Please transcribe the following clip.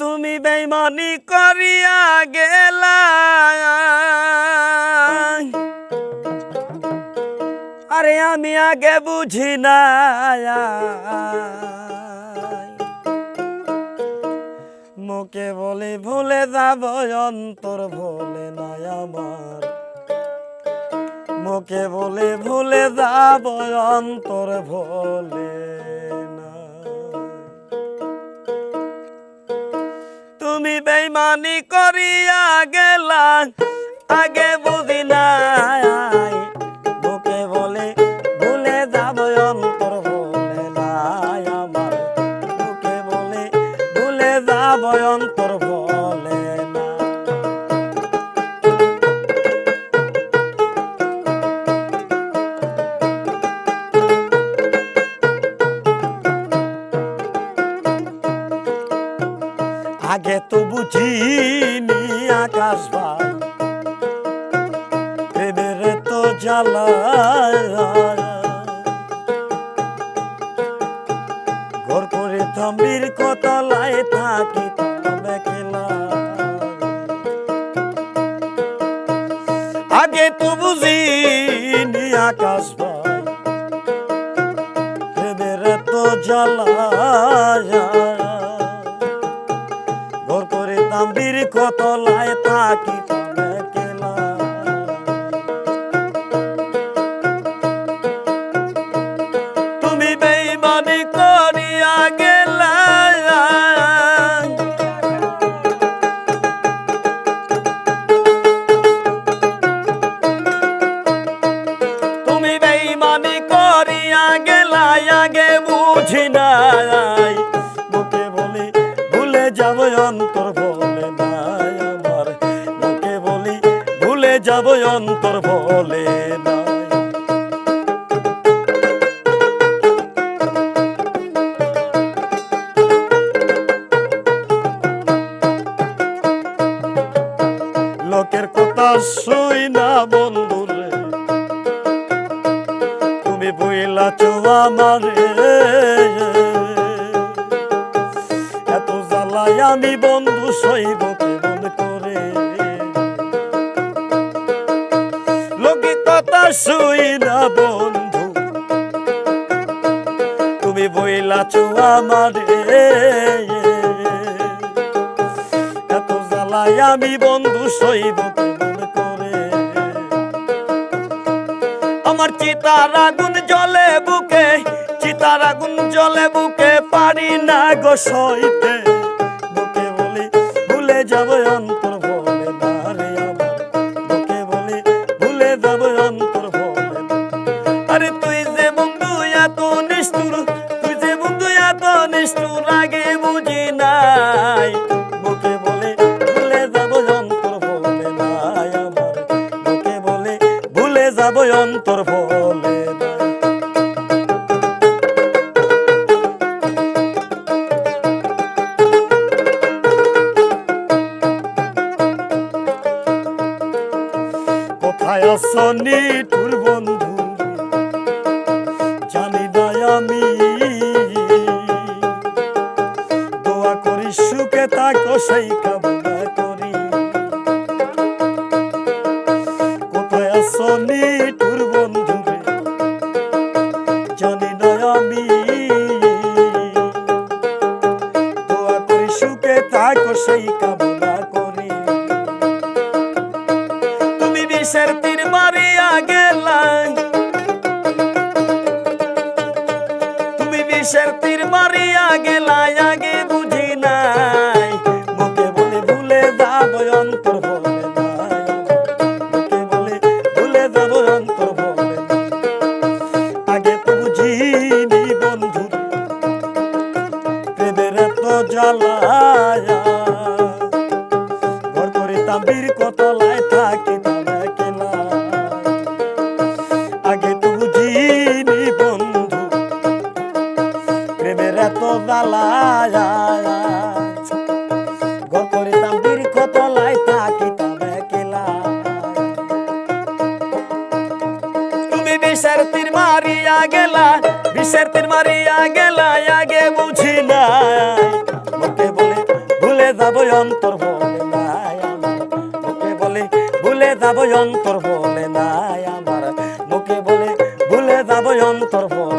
তুমি বেঈমানি করিয়া গেলা, আরে আমি আগে বুঝি না, মুখে বলি ভুলে যাব অন্তর ভোলে না আমার, মুখে বলি ভুলে যাব অন্তর ভোলে না। তুমি বেঈমানি করিয়া গেলা আগে বুঝি নাই, মুখে বলে ভুলে যাব অন্তর ভোলে না আমার, মুখে বলে ভুলে যাব অন্তর ভোলে না। আগে তো বুঝিনি আকাশ ভাই প্রেমের তো জ্বালা, ঘর করে থাম্বির কতলায় থাকি তবে খেলা। আগে তো বুঝিনি আকাশ ভাই প্রেমের তো জ্বালা, ঘর করে তাম্বির কতলায় থাকি তবে কেলা। তুমি বেঈমানি করিয়া গেলা, তুমি বেঈমানি করিয়া গেলা আগে বুঝি নাই, মুখে বলি ভুলে যাব অন্তর ভোলে না আমার, মুখে বলি ভুলে যাব অন্তর ভোলে না। লোকের কথা শুই না বন্ধুরে, তুমি বইলাছো আমারে, এত জ্বালায় আমি বন্ধু সইব কেমন করে। লোকের কথা শুই না বন্ধু, তুমি বইলাছো আমারে, এত জ্বালায় আমি বন্ধু সইব কেমন করে। আমার চিতার আগুন জ্বলে বুকে, চিতার আগুন জ্বলে বুকে, পারি না গো সইতে, বুকে বলি ভুলে যাব অন্তর ভোলে না রে আমার, বুকে বলি ভুলে যাব অন্তর ভোলে না। আরে তুই যে বন্ধু এত নিষ্ঠুর, তুই যে বন্ধু এত নিষ্ঠুর আগে বুঝি নাই, বুকে বলে ভুলে যাব অন্তর ভোলে না আমার, বুকে বলে ভুলে যাব অন্তর ভোলে না। কোথায় আছো নিঠুর বন্ধু জানি না আমি, দোয়া করি সুখে থাকো সেই কামনা করি। কোথায় আছো নিঠুর বন্ধু জানি না আমি, দোয়া করি সুখে থাকো সেই কামনা করি। তুমি বিষের তীর মারিয়া গেলা, তুমি বিষের তীর মারিয়া গেলা আগে বুঝি নাই, মুখে বলে ভুলে যাব অন্তর ভোলে না, মুখে বলে ভুলে যাব অন্তর ভোলে না। আগে তো বুঝিনি বন্ধু প্রেমের এত জ্বালা, ঘর করে তাম্বির কতলায় থাকি তবে কেলা। আগে তো বুঝিনি বন্ধু প্রেমের এত জ্বালা, ঘর করে তাম্বির কতলায় থাকি তবে কেলা। তুমি বিষের তীর মারিয়া গেলা, বিষের তীর মারিয়া গেলা আগে বুঝি নাই, মুখে বলে ভুলে যাব অন্তর বলে নাই আমার মুখে বলে ভুলে যাব অন্তর বলে নাই আমার মুখে বলে ভুলে যাব অন্তর বলে